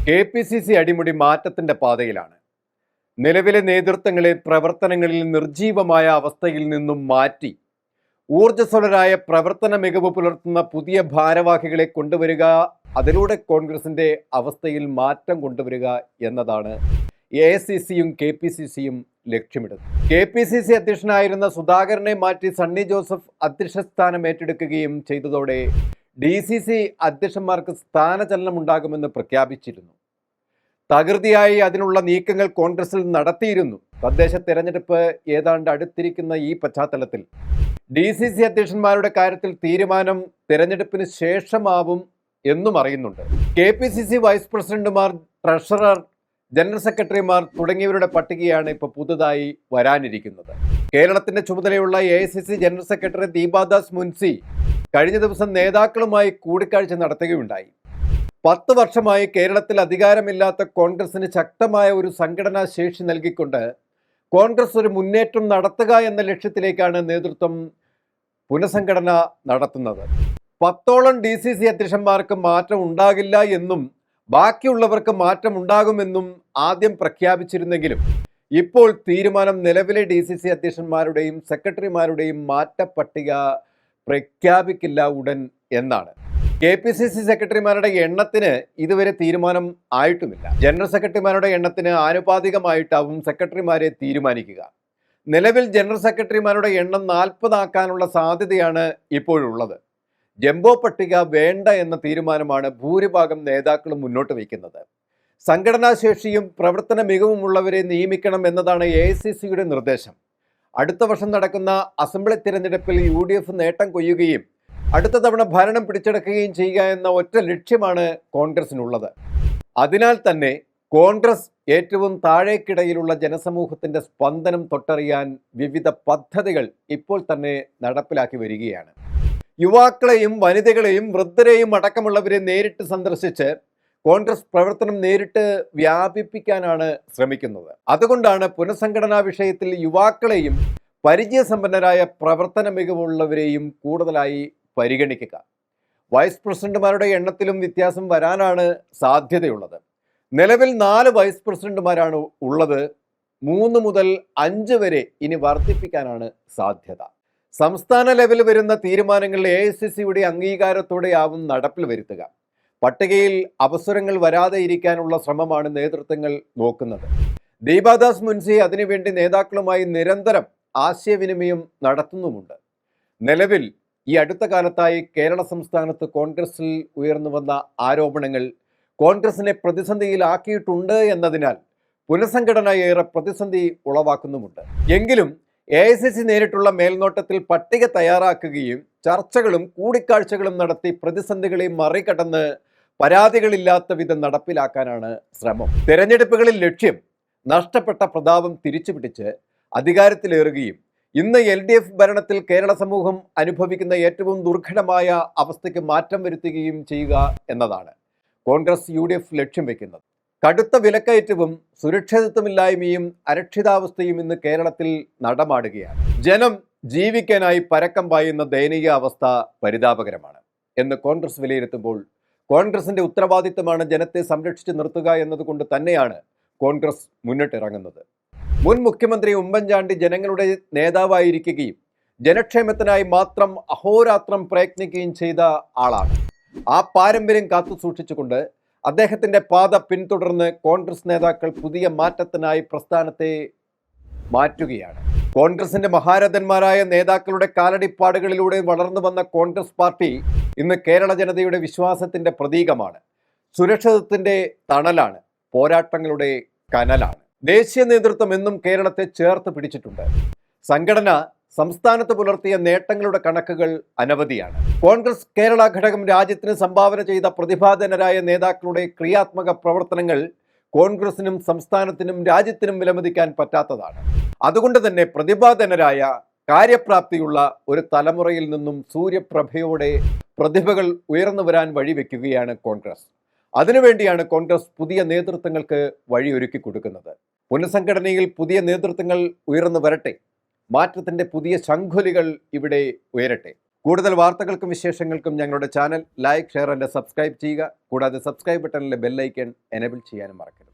KPCC അടിമുടി മാറ്റത്തിന്റെ പാതയിലാണ്. നിലവിലെ നേതൃത്വങ്ങളെ പ്രവർത്തനങ്ങളിൽ നിർജീവമായ അവസ്ഥയിൽ നിന്നും മാറ്റി ഊർജ്ജസ്വലരായ പ്രവർത്തന മികവ് പുലർത്തുന്ന പുതിയ ഭാരവാഹികളെ കൊണ്ടുവരിക, അതിലൂടെ കോൺഗ്രസിന്റെ അവസ്ഥയിൽ മാറ്റം കൊണ്ടുവരിക എന്നതാണ് AICCയും KPCCയും ലക്ഷ്യമിടുന്നത്. KPCC അധ്യക്ഷനായിരുന്ന സുധാകരനെ മാറ്റി സണ്ണി ജോസഫ് അധ്യക്ഷ സ്ഥാനം ഏറ്റെടുക്കുകയും ചെയ്തതോടെ DCC അധ്യക്ഷന്മാർക്ക് സ്ഥാനചലനം ഉണ്ടാകുമെന്ന് പ്രഖ്യാപിച്ചിരുന്നു. തകൃതിയായി അതിനുള്ള നീക്കങ്ങൾ കോൺഗ്രസിൽ നടത്തിയിരുന്നു. തദ്ദേശ തെരഞ്ഞെടുപ്പ് ഏതാണ്ട് അടുത്തിരിക്കുന്ന ഈ പശ്ചാത്തലത്തിൽ DCC അധ്യക്ഷന്മാരുടെ കാര്യത്തിൽ തീരുമാനം തെരഞ്ഞെടുപ്പിന് ശേഷമാവും എന്നും അറിയുന്നുണ്ട്. KPCC വൈസ് പ്രസിഡന്റുമാർ, ട്രഷറർ, ജനറൽ സെക്രട്ടറിമാർ തുടങ്ങിയവരുടെ പട്ടികയാണ് ഇപ്പോൾ പുതുതായി വരാനിരിക്കുന്നത്. കേരളത്തിന്റെ ചുമതലയുള്ള AICC general secretary Deepa Das Munsi കഴിഞ്ഞ ദിവസം നേതാക്കളുമായി കൂടിക്കാഴ്ച നടത്തുകയുണ്ടായി. 10 വർഷമായി കേരളത്തിൽ അധികാരമില്ലാത്ത കോൺഗ്രസിന് ശക്തമായ ഒരു സംഘടനാ ശേഷി നൽകിക്കൊണ്ട് കോൺഗ്രസ് ഒരു മുന്നേറ്റം നടത്തുക എന്ന ലക്ഷ്യത്തിലേക്കാണ് നേതൃത്വം പുനഃസംഘടന നടത്തുന്നത്. 10ഓളം DCC അധ്യക്ഷന്മാർക്ക് മാറ്റം ഉണ്ടാകില്ല എന്നും ബാക്കിയുള്ളവർക്ക് മാറ്റം ഉണ്ടാകുമെന്നും ആദ്യം പ്രഖ്യാപിച്ചിരുന്നെങ്കിലും ഇപ്പോൾ തീരുമാനം നിലവിലെ DCC അധ്യക്ഷന്മാരുടെയും സെക്രട്ടറിമാരുടെയും മാറ്റപ്പട്ടിക പ്രഖ്യാപിക്കില്ല ഉടൻ എന്നാണ്. KPCC സെക്രട്ടറിമാരുടെ എണ്ണത്തിന് ഇതുവരെ തീരുമാനം ആയിട്ടുമില്ല. ജനറൽ സെക്രട്ടറിമാരുടെ എണ്ണത്തിന് ആനുപാതികമായിട്ടാവും സെക്രട്ടറിമാരെ തീരുമാനിക്കുക. നിലവിൽ ജനറൽ സെക്രട്ടറിമാരുടെ എണ്ണം 40 ആക്കാനുള്ള സാധ്യതയാണ് ഇപ്പോഴുള്ളത്. ജംബോ പട്ടിക വേണ്ട എന്ന തീരുമാനമാണ് ഭൂരിഭാഗം നേതാക്കളും മുന്നോട്ട് വയ്ക്കുന്നത്. സംഘടനാശേഷിയും പ്രവർത്തന മികവുമുള്ളവരെ നിയമിക്കണം എന്നതാണ് AICCയുടെ നിർദ്ദേശം. അടുത്ത വർഷം നടക്കുന്ന അസംബ്ലി തിരഞ്ഞെടുപ്പിൽ UDF നേട്ടം കൊയ്യുകയും അടുത്ത തവണ ഭരണം പിടിച്ചെടുക്കുകയും ചെയ്യുക എന്ന ഒറ്റ ലക്ഷ്യമാണ് കോൺഗ്രസിനുള്ളത്. അതിനാൽ തന്നെ കോൺഗ്രസ് ഏറ്റവും താഴേക്കിടയിലുള്ള ജനസമൂഹത്തിന്റെ സ്പന്ദനം തൊട്ടറിയാൻ വിവിധ പദ്ധതികൾ ഇപ്പോൾ തന്നെ നടപ്പിലാക്കി വരികയാണ്. യുവാക്കളെയും വനിതകളെയും വൃദ്ധരെയും അടക്കമുള്ളവരെ നേരിട്ട് സന്ദർശിച്ച് കോൺഗ്രസ് പ്രവർത്തനം നേരിട്ട് വ്യാപിപ്പിക്കാനാണ് ശ്രമിക്കുന്നത്. അതുകൊണ്ടാണ് പുനഃസംഘടനാ വിഷയത്തിൽ യുവാക്കളെയും പരിചയസമ്പന്നരായ പ്രവർത്തന മികവുള്ളവരെയും കൂടുതലായി പരിഗണിക്കുക. വൈസ് പ്രസിഡന്റുമാരുടെ എണ്ണത്തിലും വ്യത്യാസം വരാനാണ് സാധ്യതയുള്ളത്. നിലവിൽ 4 വൈസ് പ്രസിഡന്റുമാരാണ് ഉള്ളത്. 3 മുതൽ 5 വരെ ഇനി വർദ്ധിപ്പിക്കാനാണ് സാധ്യത. സംസ്ഥാന ലെവലിൽ വരുന്ന തീരുമാനങ്ങൾ AICCയുടെ അംഗീകാരത്തോടെയാവും നടപ്പിൽ വരുത്തുക. പട്ടികയിൽ അവസരങ്ങൾ വരാതെ ഇരിക്കാനുള്ള ശ്രമമാണ് നേതൃത്വങ്ങൾ നോക്കുന്നത്. ദീപാദാസ് മുൻസി അതിനുവേണ്ടി നേതാക്കളുമായി നിരന്തരം ആശയവിനിമയം നടത്തുന്നുമുണ്ട്. നിലവിൽ ഈ അടുത്ത കാലത്തായി കേരള സംസ്ഥാനത്ത് കോൺഗ്രസിൽ ഉയർന്നു വന്ന ആരോപണങ്ങൾ കോൺഗ്രസിനെ പ്രതിസന്ധിയിലാക്കിയിട്ടുണ്ട് എന്നതിനാൽ പുനഃസംഘടന ഏറെ പ്രതിസന്ധി ഉളവാക്കുന്നുമുണ്ട്. എങ്കിലും AICC നേരിട്ടുള്ള മേൽനോട്ടത്തിൽ പട്ടിക തയ്യാറാക്കുകയും ചർച്ചകളും കൂടിക്കാഴ്ചകളും നടത്തി പ്രതിസന്ധികളെ മറികടന്ന് പരാതികളില്ലാത്ത വിധം നടപ്പിലാക്കാനാണ് ശ്രമം. തെരഞ്ഞെടുപ്പുകളിൽ ലക്ഷ്യം നഷ്ടപ്പെട്ട പ്രതാപം തിരിച്ചുപിടിച്ച് അധികാരത്തിലേറുകയും ഇന്ന് LDF ഭരണത്തിൽ കേരള സമൂഹം അനുഭവിക്കുന്ന ഏറ്റവും ദുർഘടമായ അവസ്ഥയ്ക്ക് മാറ്റം വരുത്തുകയും ചെയ്യുക എന്നതാണ് കോൺഗ്രസ് UDF ലക്ഷ്യം വയ്ക്കുന്നത്. കടുത്ത വിലക്കയറ്റവും സുരക്ഷിതത്വമില്ലായ്മയും അരക്ഷിതാവസ്ഥയും ഇന്ന് കേരളത്തിൽ നടമാടുകയാണ്. ജനം ജീവിക്കാനായി പരക്കം പായുന്ന ദയനീയ അവസ്ഥ പരിതാപകരമാണ് എന്ന് കോൺഗ്രസ് വിലയിരുത്തുമ്പോൾ കോൺഗ്രസിന്റെ ഉത്തരവാദിത്തമാണ് ജനത്തെ സംരക്ഷിച്ചു നിർത്തുക എന്നതുകൊണ്ട് തന്നെയാണ് കോൺഗ്രസ് മുന്നിട്ടിറങ്ങുന്നത്. മുൻ മുഖ്യമന്ത്രി ഉമ്മൻചാണ്ടി ജനങ്ങളുടെ നേതാവായിരിക്കുകയും ജനക്ഷേമത്തിനായി മാത്രം അഹോരാത്രം പ്രയത്നിക്കുകയും ചെയ്ത ആളാണ്. ആ പാരമ്പര്യം കാത്തു സൂക്ഷിച്ചുകൊണ്ട് അദ്ദേഹത്തിന്റെ പാത പിന്തുടർന്ന് കോൺഗ്രസ് നേതാക്കൾ പുതിയ മാറ്റത്തിനായി പ്രസ്ഥാനത്തെ മാറ്റുകയാണ്. കോൺഗ്രസിന്റെ മഹാരഥന്മാരായ നേതാക്കളുടെ കാലടിപ്പാടുകളിലൂടെ വളർന്നു വന്ന കോൺഗ്രസ് പാർട്ടി ഇന്ന് കേരള ജനതയുടെ വിശ്വാസത്തിന്റെ പ്രതീകമാണ്. സുരക്ഷിതത്വത്തിന്റെ തണലാണ്, പോരാട്ടങ്ങളുടെ കനലാണ്. ദേശീയ നേതൃത്വം എന്നും കേരളത്തെ ചേർത്ത് പിടിച്ചിട്ടുണ്ട്. സംഘടന സംസ്ഥാനത്ത് പുലർത്തിയ നേട്ടങ്ങളുടെ കണക്കുകൾ അനവധിയാണ്. കോൺഗ്രസ് കേരള ഘടകം രാജ്യത്തിന് സംഭാവന ചെയ്ത പ്രതിഭാധനരായ നേതാക്കളുടെ ക്രിയാത്മക പ്രവർത്തനങ്ങൾ കോൺഗ്രസിനും സംസ്ഥാനത്തിനും രാജ്യത്തിനും വിലമതിക്കാൻ പറ്റാത്തതാണ്. അതുകൊണ്ട് തന്നെ പ്രതിഭാധനരായ കാര്യപ്രാപ്തിയുള്ള ഒരു തലമുറയിൽ നിന്നും സൂര്യപ്രഭയോടെ പ്രതിഭകൾ ഉയർന്നു വരാൻ വഴിവെക്കുകയാണ് കോൺഗ്രസ്. അതിനുവേണ്ടിയാണ് കോൺഗ്രസ് പുതിയ നേതൃത്വങ്ങൾക്ക് വഴിയൊരുക്കി കൊടുക്കുന്നത്. പുനഃസംഘടനയിൽ പുതിയ നേതൃത്വങ്ങൾ ഉയർന്നു വരട്ടെ. മാറ്റത്തിൻ്റെ പുതിയ ശംഖുലികൾ ഇവിടെ ഉയരട്ടെ. കൂടുതൽ വാർത്തകൾക്കും വിശേഷങ്ങൾക്കും ഞങ്ങളുടെ channel like, share and subscribe ചെയ്യുക. കൂടാതെ സബ്സ്ക്രൈബ് ബട്ടണിലെ ബെൽ ഐക്കൺ എനേബിൾ ചെയ്യാനും മറക്കരുത്.